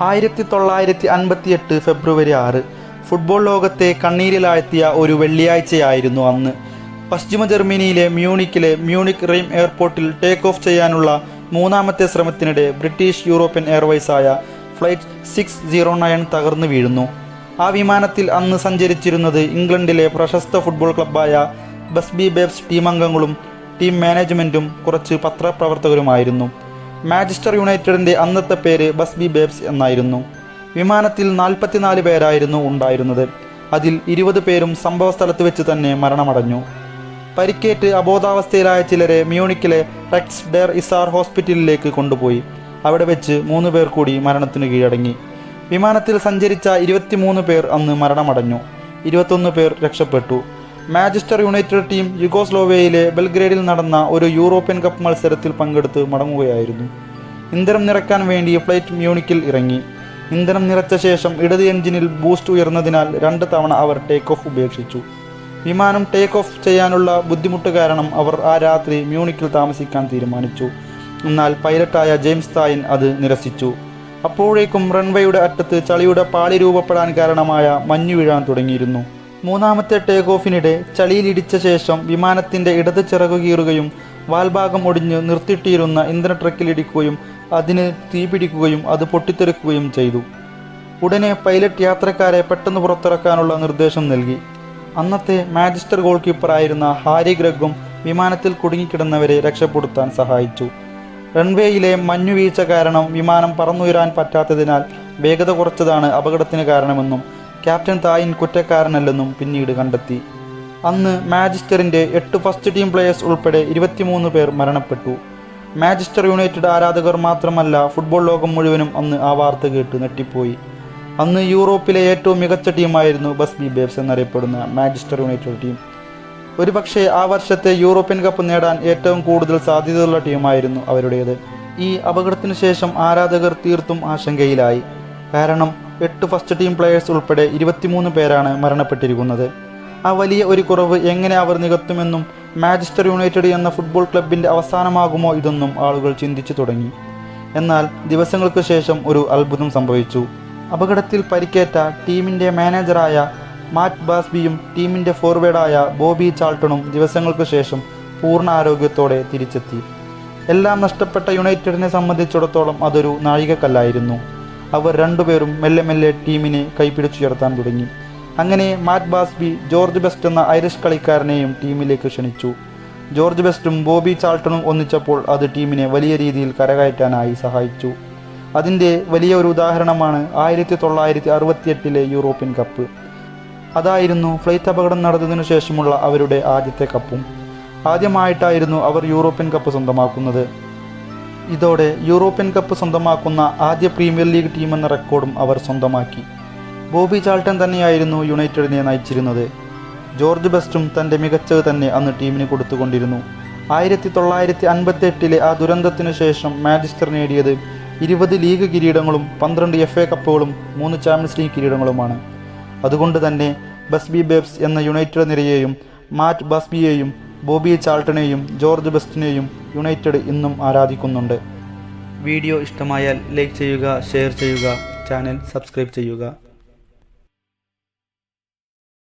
1958 ഫെബ്രുവരി 6 football ലോകത്തെ കണ്ണീരിലാഴ്ത്തിയ ഒരു വെള്ളിയാഴ്ചയായിരുന്നു അന്ന്. പശ്ചിമ ജർമ്മനിയിലെ മ്യൂണിക്കിലെ മ്യൂണിക് റെയിം എയർപോർട്ടിൽ ടേക്ക് ഓഫ് ചെയ്യാനുള്ള മൂന്നാമത്തെ ശ്രമത്തിനിടെ ബ്രിട്ടീഷ് യൂറോപ്യൻ എയർവേസായ ഫ്ലൈറ്റ് 609 തകർന്നു വീഴുന്നു. ആ വിമാനത്തിൽ അന്ന് സഞ്ചരിച്ചിരുന്നത് ഇംഗ്ലണ്ടിലെ പ്രശസ്ത ഫുട്ബോൾ ക്ലബ്ബായ ബസ്ബി ബേബ്സ് ടീമംഗങ്ങളും ടീം മാനേജ്മെൻറ്റും കുറച്ച് പത്രപ്രവർത്തകരുമായിരുന്നു. മാഞ്ചസ്റ്റർ യുണൈറ്റഡിൻ്റെ അന്നത്തെ പേര് ബസ്ബി ബേബ്സ് എന്നായിരുന്നു. വിമാനത്തിൽ 44 പേരായിരുന്നു ഉണ്ടായിരുന്നത്. അതിൽ 20 പേരും സംഭവ സ്ഥലത്ത് വെച്ച് തന്നെ മരണമടഞ്ഞു. പരിക്കേറ്റ് അബോധാവസ്ഥയിലായ ചിലരെ മ്യൂണിക്കിലെ റെക്സ് ഡെർ ഇസാർ ഹോസ്പിറ്റലിലേക്ക് കൊണ്ടുപോയി. അവിടെ വെച്ച് 3 പേർ കൂടി മരണത്തിന് കീഴടങ്ങി. വിമാനത്തിൽ സഞ്ചരിച്ച 23 പേർ അന്ന് മരണമടഞ്ഞു. 21 പേർ രക്ഷപ്പെട്ടു. മാഞ്ചസ്റ്റർ യുണൈറ്റഡ് ടീം യുഗോസ്ലോവേയിലെ ബെൽഗ്രേഡിൽ നടന്ന ഒരു യൂറോപ്യൻ കപ്പ് മത്സരത്തിൽ പങ്കെടുത്ത് മടങ്ങുകയായിരുന്നു. ഇന്ധനം നിറയ്ക്കാൻ വേണ്ടി ഫ്ലൈറ്റ് മ്യൂണിക്കിൽ ഇറങ്ങി. ഇന്ധനം നിറച്ച ശേഷം ഇടത് എഞ്ചിനിൽ ബൂസ്റ്റ് ഉയർന്നതിനാൽ 2 തവണ അവർ ടേക്ക് ഓഫ് ഉപേക്ഷിച്ചു. വിമാനം ടേക്ക് ഓഫ് ചെയ്യാനുള്ള ബുദ്ധിമുട്ട് കാരണം അവർ ആ രാത്രി മ്യൂണിക്കിൽ താമസിക്കാൻ തീരുമാനിച്ചു. എന്നാൽ പൈലറ്റായ ജെയിംസ് തായിൻ അത് നിരസിച്ചു. അപ്പോഴേക്കും റൺവേയുടെ അറ്റത്ത് ചളിയുടെ പാളി രൂപപ്പെടാൻ കാരണമായ മഞ്ഞു വീഴാൻ തുടങ്ങിയിരുന്നു. മൂന്നാമത്തെ ടേക്ക് ഓഫിനിടെ ചളിയിലിടിച്ച ശേഷം വിമാനത്തിൻ്റെ ഇടത് ചിറകു കീറുകയും വാൽഭാഗം ഒടിഞ്ഞ് നിർത്തിയിട്ടിരുന്ന ഇന്ധന ട്രക്കിലിടിക്കുകയും അതിന് തീപിടിക്കുകയും അത് പൊട്ടിത്തെറിക്കുകയും ചെയ്തു. ഉടനെ പൈലറ്റ് യാത്രക്കാരെ പെട്ടെന്ന് പുറത്തിറക്കാനുള്ള നിർദ്ദേശം നൽകി. അന്നത്തെ മാഞ്ചസ്റ്റർ ഗോൾ കീപ്പറായിരുന്ന ഹാരി ഗ്രെഗും വിമാനത്തിൽ കുടുങ്ങിക്കിടന്നവരെ രക്ഷപ്പെടുത്താൻ സഹായിച്ചു. റൺവേയിലെ മഞ്ഞുവീഴ്ച കാരണം വിമാനം പറന്നുയരാൻ പറ്റാത്തതിനാൽ വേഗത കുറച്ചതാണ് അപകടത്തിന് കാരണമെന്നും ക്യാപ്റ്റൻ തായിൻ കുറ്റക്കാരനല്ലെന്നും പിന്നീട് കണ്ടെത്തി. അന്ന് മാഞ്ചസ്റ്ററിൻ്റെ 8 ഫസ്റ്റ് ടീം പ്ലേയേഴ്സ് ഉൾപ്പെടെ 23 പേർ മരണപ്പെട്ടു. മാഞ്ചസ്റ്റർ യുണൈറ്റഡ് ആരാധകർ മാത്രമല്ല ഫുട്ബോൾ ലോകം മുഴുവനും അന്ന് ആ വാർത്ത കേട്ട് ഞെട്ടിപ്പോയി. അന്ന് യൂറോപ്പിലെ ഏറ്റവും മികച്ച ടീമായിരുന്നു ബസ്ബി ബേബ്സ് എന്നറിയപ്പെടുന്ന മാഞ്ചസ്റ്റർ യുണൈറ്റഡ് ടീം. ഒരുപക്ഷെ ആ വർഷത്തെ യൂറോപ്യൻ കപ്പ് നേടാൻ ഏറ്റവും കൂടുതൽ സാധ്യതയുള്ള ടീമായിരുന്നു അവരുടേത്. ഈ അപകടത്തിനു ശേഷം ആരാധകർ തീർത്തും ആശങ്കയിലായി. കാരണം 8 ഫസ്റ്റ് ടീം പ്ലേയേഴ്സ് ഉൾപ്പെടെ 23 പേരാണ് മരണപ്പെട്ടിരിക്കുന്നത്. ആ വലിയ ഒരു കുറവ് എങ്ങനെ അവർ നികത്തുമെന്നും മാഞ്ചസ്റ്റർ യുണൈറ്റഡ് എന്ന ഫുട്ബോൾ ക്ലബിൻ്റെ അവസാനമാകുമോ ഇതെന്നും ആളുകൾ ചിന്തിച്ചു തുടങ്ങി. എന്നാൽ ദിവസങ്ങൾക്ക് ശേഷം ഒരു അത്ഭുതം സംഭവിച്ചു. അപകടത്തിൽ പരിക്കേറ്റ ടീമിൻ്റെ മാനേജറായ മാറ്റ് ബാസ്ബിയും ടീമിൻ്റെ ഫോർവേഡായ ബോബി ചാൾട്ടണും ദിവസങ്ങൾക്ക് ശേഷം പൂർണ്ണ ആരോഗ്യത്തോടെ തിരിച്ചെത്തി. എല്ലാം നഷ്ടപ്പെട്ട യുണൈറ്റഡിനെ സംബന്ധിച്ചിടത്തോളം അതൊരു നാഴികക്കല്ലായിരുന്നു. അവർ രണ്ടുപേരും മെല്ലെ മെല്ലെ ടീമിനെ കൈപ്പിടിച്ചുയർത്താൻ തുടങ്ങി. അങ്ങനെ മാറ്റ് ബാസ്ബി ജോർജ് ബെസ്റ്റ് എന്ന ഐറിഷ് കളിക്കാരനെയും ടീമിലേക്ക് ക്ഷണിച്ചു. ജോർജ് ബെസ്റ്റും ബോബി ചാൾട്ടണും ഒന്നിച്ചപ്പോൾ അത് ടീമിനെ വലിയ രീതിയിൽ കരകയറ്റാനായി സഹായിച്ചു. അതിൻ്റെ വലിയ ഒരു ഉദാഹരണമാണ് 1968 യൂറോപ്യൻ കപ്പ്. അതായിരുന്നു ഫ്ലൈറ്റ് അപകടം നടന്നതിനു ശേഷമുള്ള അവരുടെ ആദ്യത്തെ കപ്പും. ആദ്യമായിട്ടായിരുന്നു അവർ യൂറോപ്യൻ കപ്പ് സ്വന്തമാക്കുന്നത്. ഇതോടെ യൂറോപ്യൻ കപ്പ് സ്വന്തമാക്കുന്ന ആദ്യ പ്രീമിയർ ലീഗ് ടീമെന്ന റെക്കോർഡും അവർ സ്വന്തമാക്കി. ബോബി ചാൾട്ടൺ തന്നെയായിരുന്നു യുണൈറ്റഡിനെ നയിച്ചിരുന്നത്. ജോർജ് ബെസ്റ്റും തൻ്റെ മികച്ചത് തന്നെ അന്ന് ടീമിന് കൊടുത്തുകൊണ്ടിരുന്നു. 1958 ആ ദുരന്തത്തിനു ശേഷം മാഞ്ചസ്റ്റർ നേടിയത് 20 ലീഗ് കിരീടങ്ങളും 12 FA കപ്പുകളും 3 ചാമ്പ്യൻസ് ലീഗ് കിരീടങ്ങളുമാണ്. അതുകൊണ്ട് തന്നെ ബസ്ബി ബേബ്സ് എന്ന യുണൈറ്റഡ് നിരയെയും മാറ്റ് ബാസ്ബിയെയും ബോബി ചാൾട്ടനെയും ജോർജ് ബെസ്റ്റിനെയും യുണൈറ്റഡ് ഇന്നും ആരാധിക്കുന്നുണ്ട്. വീഡിയോ ഇഷ്ടമായാൽ ലൈക്ക് ചെയ്യുക, ഷെയർ ചെയ്യുക, ചാനൽ സബ്സ്ക്രൈബ് ചെയ്യുക.